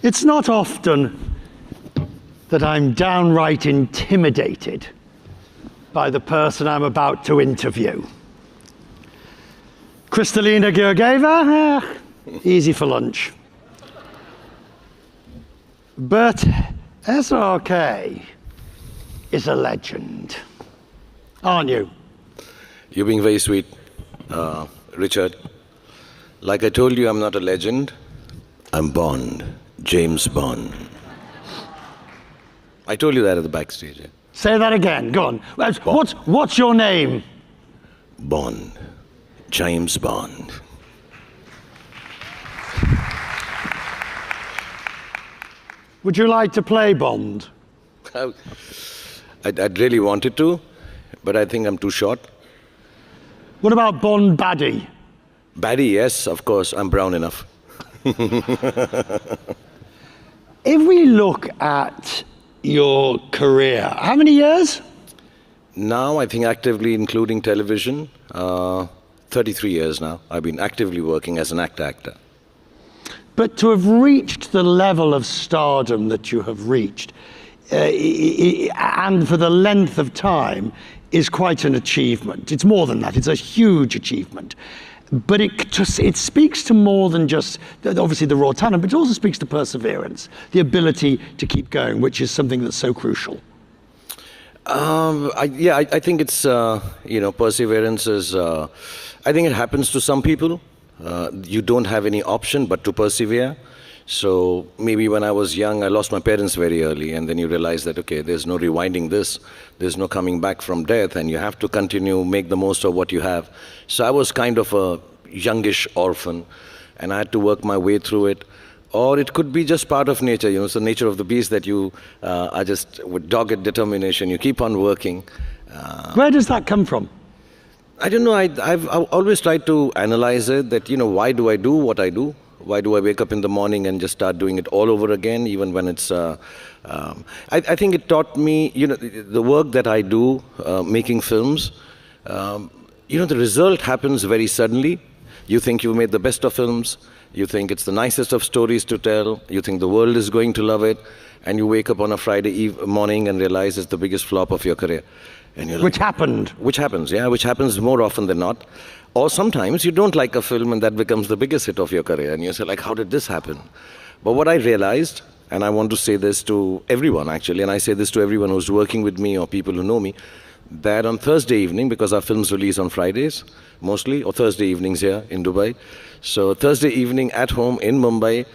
It's not often that I'm downright intimidated by the person I'm about to interview. Kristalina Georgieva, easy for lunch. But SRK is a legend, aren't you? You're being very sweet, Richard. Like I told you, I'm not a legend. I'm Bond, James Bond. I told you that at the backstage. Yeah? Say that again, go on. What's your name? Bond, James Bond. Would you like to play Bond? I'd really wanted to, but I think I'm too short. What about Bond Baddie? Baddie, yes, of course. I'm brown enough. If we look at your career, how many years? Now, I think actively, including television, 33 years now. I've been actively working as an actor. But to have reached the level of stardom that you have reached, and for the length of time, is quite an achievement. It's more than that. It's a huge achievement. But it speaks to more than just, obviously, the raw talent, but it also speaks to perseverance, the ability to keep going, which is something that's so crucial. I think it's, perseverance is, I think it happens to some people. You don't have any option but to persevere. So maybe when I was young, I lost my parents very early, and then you realize that, okay, there's no rewinding this, there's no coming back from death, and you have to continue, make the most of what you have. So I was kind of a youngish orphan, and I had to work my way through it. Or it could be just part of nature, it's the nature of the beast that you are just with dogged determination, you keep on working. Where does that come from? I don't know, I've always tried to analyze it, that, why do I do what I do? Why do I wake up in the morning and just start doing it all over again, even when it's... I think it taught me, the work that I do, making films, the result happens very suddenly. You think you've made the best of films, you think it's the nicest of stories to tell, you think the world is going to love it, and you wake up on a Friday morning and realize it's the biggest flop of your career. And you're like, which happened? Which happens more often than not. Or sometimes you don't like a film and that becomes the biggest hit of your career. And you say, like, how did this happen? But what I realized, and I want to say this to everyone actually, and I say this to everyone who's working with me or people who know me, that on Thursday evening, because our films release on Fridays mostly, or Thursday evenings here in Dubai. So Thursday evening at home in Mumbai,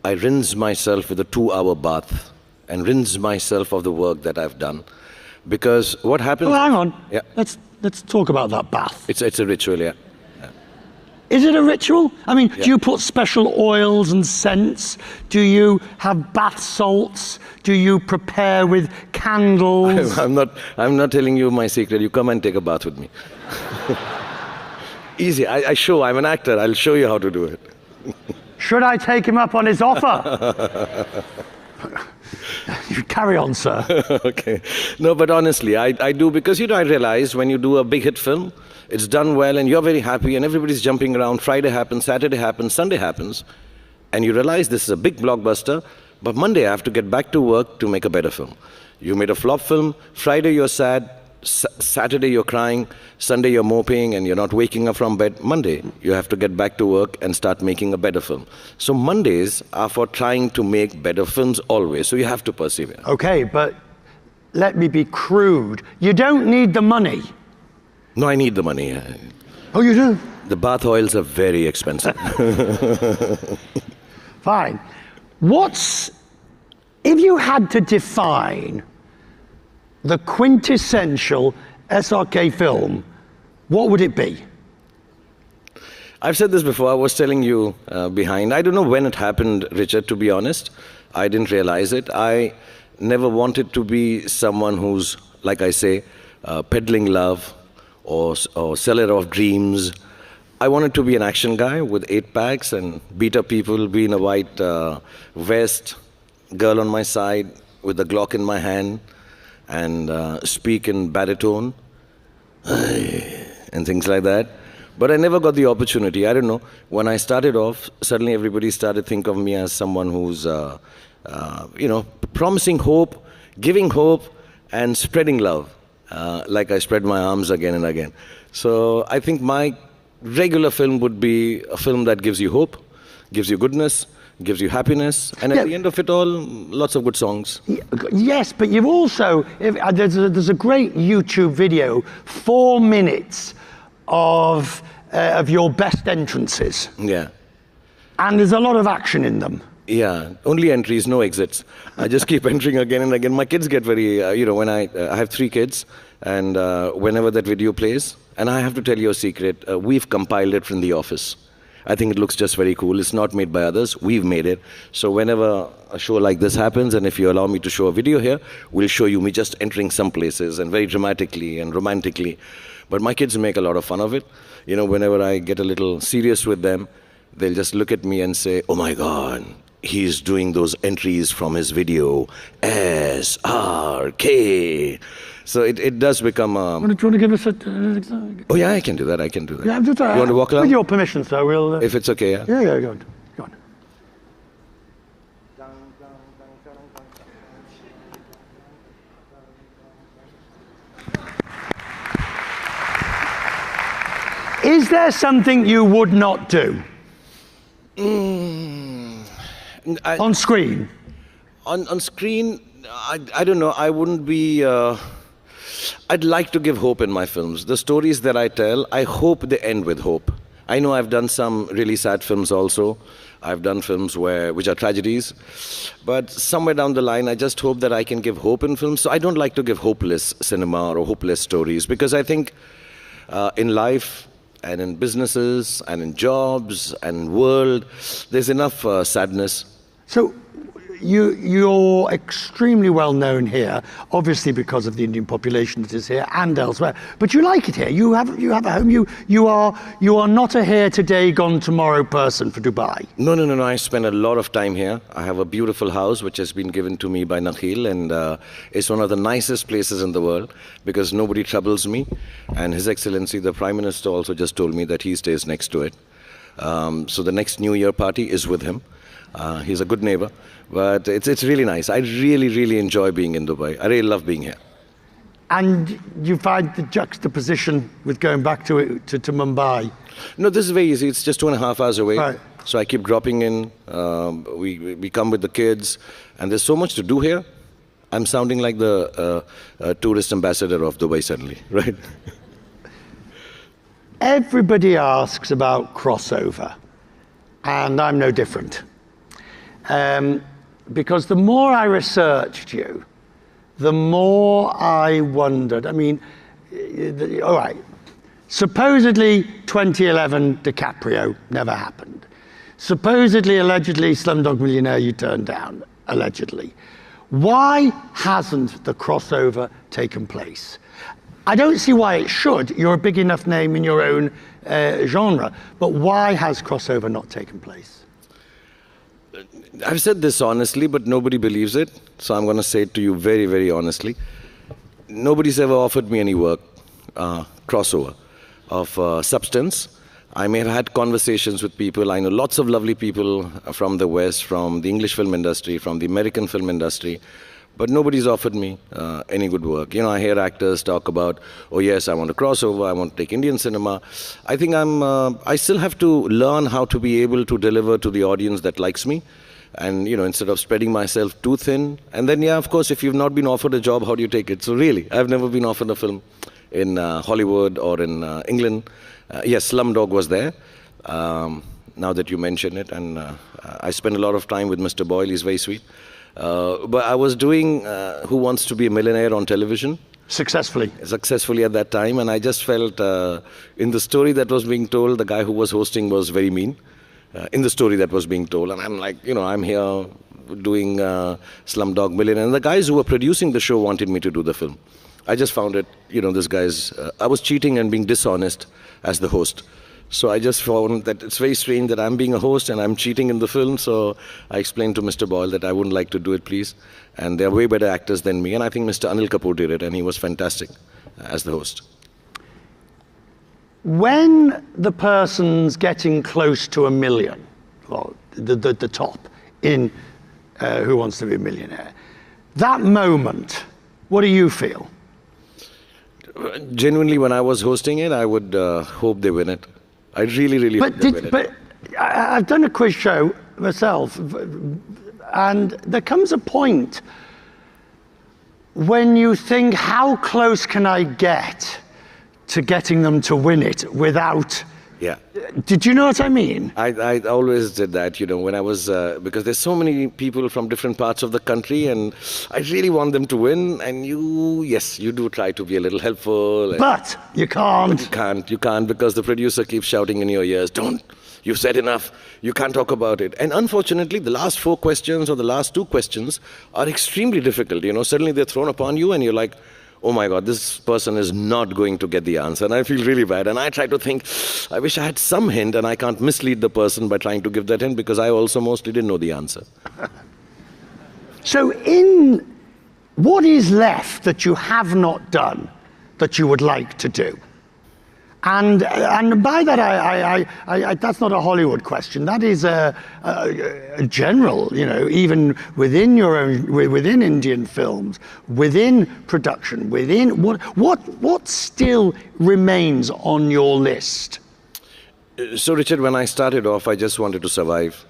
I rinse myself with a 2-hour bath and rinse myself of the work that I've done. Because what happens... Well, hang on. Yeah. Let's talk about that bath. It's a ritual, yeah. Is it a ritual? I mean, yeah. Do you put special oils and scents? Do you have bath salts? Do you prepare with candles? I'm not telling you my secret. You come and take a bath with me. Easy. I'm an actor. I'll show you how to do it. Should I take him up on his offer? You carry on, sir. Okay. No, but honestly, I do, because, I realized when you do a big hit film, it's done well and you're very happy and everybody's jumping around. Friday happens, Saturday happens, Sunday happens. And you realize this is a big blockbuster, but Monday I have to get back to work to make a better film. You made a flop film, Friday you're sad, Saturday you're crying, Sunday you're moping and you're not waking up from bed. Monday, you have to get back to work and start making a better film. So Mondays are for trying to make better films always, so you have to persevere. Okay, but let me be crude. You don't need the money. No, I need the money. Oh, you do? The bath oils are very expensive. Fine. If you had to define the quintessential SRK film, what would it be? I've said this before. I was telling you behind. I don't know when it happened, Richard, to be honest. I didn't realize it. I never wanted to be someone who's, like I say, peddling love or seller of dreams. I wanted to be an action guy with 8 packs and beat up people, be in a white vest, girl on my side with a Glock in my hand, and speak in baritone and things like that. But I never got the opportunity. I don't know. When I started off, suddenly everybody started to think of me as someone who's, promising hope, giving hope, and spreading love. Like I spread my arms again and again. So I think my regular film would be a film that gives you hope, gives you goodness, gives you happiness, and at the end of it all, lots of good songs. Yes, but you've also, there's a great YouTube video, 4 minutes of your best entrances. Yeah. And there's a lot of action in them. Yeah, only entries, no exits. I just keep entering again and again. My kids get very, when I have 3 kids, and whenever that video plays, and I have to tell you a secret, we've compiled it from the office. I think it looks just very cool. It's not made by others. We've made it. So whenever a show like this happens, and if you allow me to show a video here, we'll show you me just entering some places and very dramatically and romantically. But my kids make a lot of fun of it. Whenever I get a little serious with them, they'll just look at me and say, "Oh my God, he's doing those entries from his video, SRK." So it does become a... Do you want to give us an example? Oh yeah, I can do that, I can do that. Yeah, just, you want to walk along? With your permission, sir, we'll... If it's okay, yeah? Yeah, go on. Go on. Is there something you would not do? On screen? On screen, I don't know, I wouldn't be... I'd like to give hope in my films. The stories that I tell, I hope they end with hope. I know I've done some really sad films also. I've done films which are tragedies. But somewhere down the line, I just hope that I can give hope in films. So I don't like to give hopeless cinema or hopeless stories, because I think in life and in businesses and in jobs and world, there's enough sadness. So you're extremely well known here, obviously because of the Indian population that is here and elsewhere. But you like it here. You have a home. You are not a here today, gone tomorrow person for Dubai. No. I spend a lot of time here. I have a beautiful house which has been given to me by Nakhil, and it's one of the nicest places in the world because nobody troubles me. And His Excellency the Prime Minister also just told me that he stays next to it. So the next New Year party is with him. He's a good neighbor, but it's really nice. I really enjoy being in Dubai. I really love being here. And you find the juxtaposition with going back to Mumbai? No, this is very easy. It's just 2.5 hours away. Right. So I keep dropping in. We come with the kids, and there's so much to do here. I'm sounding like the tourist ambassador of Dubai suddenly, right? Everybody asks about crossover, and I'm no different. Because the more I researched you, the more I wondered. I mean, all right, supposedly 2011 DiCaprio never happened. Supposedly, allegedly, Slumdog Millionaire you turned down, allegedly. Why hasn't the crossover taken place? I don't see why it should. You're a big enough name in your own genre, but why has crossover not taken place? I've said this honestly, but nobody believes it. So I'm going to say it to you very, very honestly. Nobody's ever offered me any work, crossover, of substance. I may have had conversations with people. I know lots of lovely people from the West, from the English film industry, from the American film industry. But nobody's offered me any good work. I hear actors talk about, oh yes, I want to crossover, I want to take Indian cinema. I think I still have to learn how to be able to deliver to the audience that likes me. And, instead of spreading myself too thin. And then, yeah, of course, if you've not been offered a job, how do you take it? So really, I've never been offered a film in Hollywood or in England. Yes, Slumdog was there, now that you mention it. And I spent a lot of time with Mr. Boyle. He's very sweet. But I was doing Who Wants to Be a Millionaire on television. Successfully at that time. And I just felt in the story that was being told, the guy who was hosting was very mean. In the story that was being told. And I'm like, I'm here doing Slumdog Millionaire. And the guys who were producing the show wanted me to do the film. I just found it, this guy's... I was cheating and being dishonest as the host. So I just found that it's very strange that I'm being a host and I'm cheating in the film. So I explained to Mr. Boyle that I wouldn't like to do it, please. And they're way better actors than me. And I think Mr. Anil Kapoor did it, and he was fantastic as the host. when the person's getting close to 1 million, well, the top in Who Wants to Be a Millionaire, that moment, what do you feel? Genuinely, when I was hosting it, I would hope they win it. I really hope they win it. But I've done a quiz show myself, and there comes a point when you think, how close can I get to getting them to win it without... Yeah. Did you know what I mean? I always did that, when I was, because there's so many people from different parts of the country, and I really want them to win, and you do try to be a little helpful. But you can't. You can't, because the producer keeps shouting in your ears, don't, you've said enough, you can't talk about it. And unfortunately, the last 4 questions or the last 2 questions are extremely difficult, suddenly they're thrown upon you, and you're like, oh my God, this person is not going to get the answer. And I feel really bad. And I try to think, I wish I had some hint, and I can't mislead the person by trying to give that hint, because I also mostly didn't know the answer. So what is left that you have not done that you would like to do? And by that, I that's not a Hollywood question. That is a general, even within within Indian films, within production, within what still remains on your list? So, Richard, when I started off, I just wanted to survive.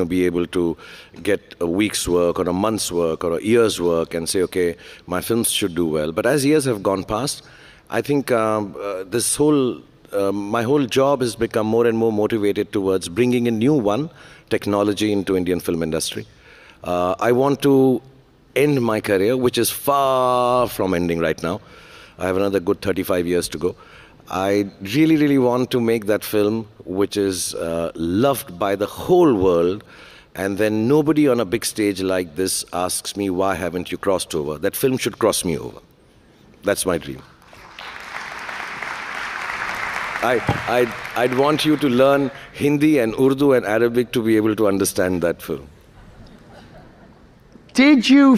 Be able to get a week's work or a month's work or a year's work and say, okay, my films should do well. But as years have gone past, I think my whole job has become more and more motivated towards bringing in new technology into Indian film industry. I want to end my career, which is far from ending right now. I have another good 35 years to go. I really want to make that film which is loved by the whole world, and then nobody on a big stage like this asks me, why haven't you crossed over? That film should cross me over. That's my dream. I'd want you to learn Hindi and Urdu and Arabic to be able to understand that film. Did you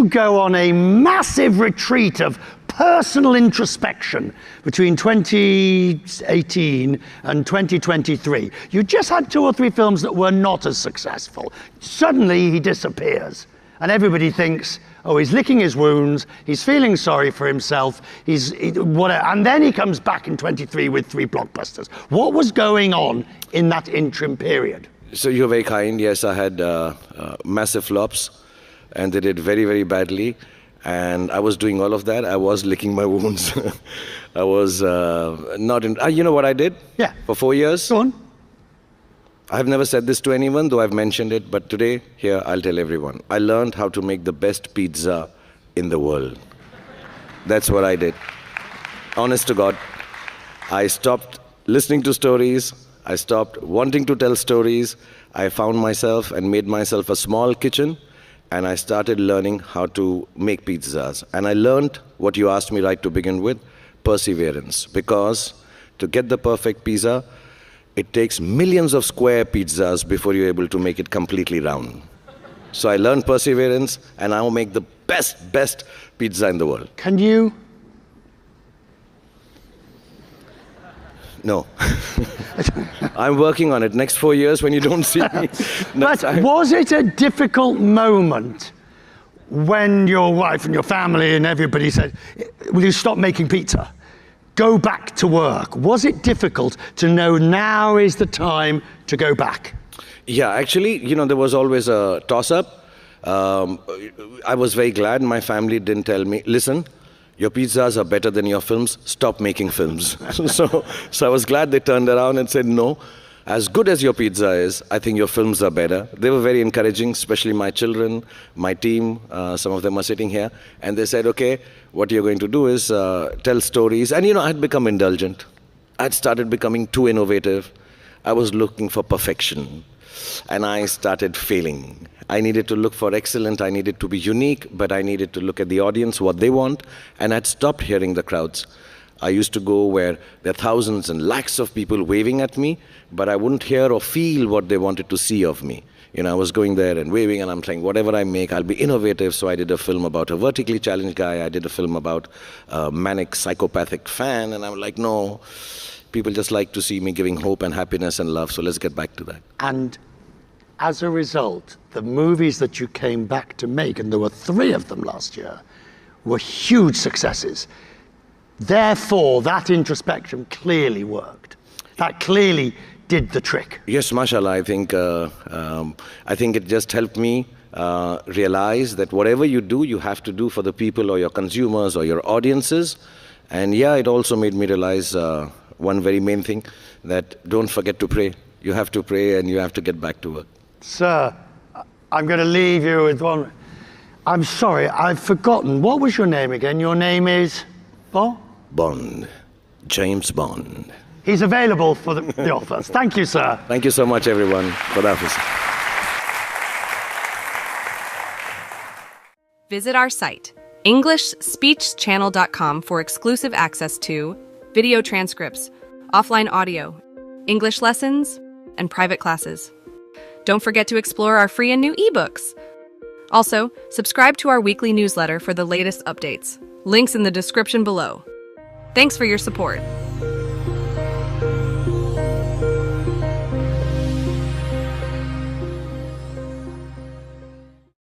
go on a massive retreat of personal introspection between 2018 and 2023? You just had 2 or 3 films that were not as successful. Suddenly he disappears, and everybody thinks, oh, he's licking his wounds, he's feeling sorry for himself, and then he comes back in 23 with 3 blockbusters. What was going on in that interim period? So you're very kind. Yes, I had massive flops, and they did very badly. And I was doing all of that. I was licking my wounds. I was not in... you know what I did? Yeah. For 4 years? Go on. I've never said this to anyone, though I've mentioned it, but today, here, I'll tell everyone. I learned how to make the best pizza in the world. That's what I did. Honest to God. I stopped listening to stories. I stopped wanting to tell stories. I found myself and made myself a small kitchen, and I started learning how to make pizzas. And I learned what you asked me right to begin with, perseverance. Because to get the perfect pizza, it takes millions of square pizzas before you're able to make it completely round. So I learned perseverance, and I'll make the best pizza in the world. Can you? No. I'm working on it. Next 4 years when you don't see me. But was it a difficult moment when your wife and your family and everybody said, will you stop making pizza? Go back to work. Was it difficult to know now is the time to go back? Yeah, actually, there was always a toss-up. I was very glad my family didn't tell me, listen, your pizzas are better than your films, stop making films. So I was glad they turned around and said, no, as good as your pizza is, I think your films are better. They were very encouraging, especially my children, my team, some of them are sitting here, and they said, okay, what you're going to do is tell stories. And I had become indulgent. I'd started becoming too innovative. I was looking for perfection, and I started failing. I needed to look for excellent, I needed to be unique, but I needed to look at the audience, what they want, and I'd stopped hearing the crowds. I used to go where there are thousands and lakhs of people waving at me, but I wouldn't hear or feel what they wanted to see of me. I was going there and waving, and I'm saying, whatever I make, I'll be innovative. So I did a film about a vertically challenged guy. I did a film about a manic, psychopathic fan. And I'm like, no, people just like to see me giving hope and happiness and love. So let's get back to that. And as a result, the movies that you came back to make, and there were 3 of them last year, were huge successes. Therefore, that introspection clearly worked. That clearly did the trick. Yes, mashallah. I think it just helped me realize that whatever you do, you have to do for the people or your consumers or your audiences. And yeah, it also made me realize one very main thing, that don't forget to pray. You have to pray and you have to get back to work. Sir, I'm going to leave you with one. I'm sorry, I've forgotten. What was your name again? Your name is? Bond. James Bond. He's available for the offers. Thank you, sir. Thank you so much, everyone. Khuda Hafiz. Visit our site, EnglishSpeechChannel.com, for exclusive access to video transcripts, offline audio, English lessons, and private classes. Don't forget to explore our free and new ebooks. Also, subscribe to our weekly newsletter for the latest updates. Links in the description below. Thanks for your support.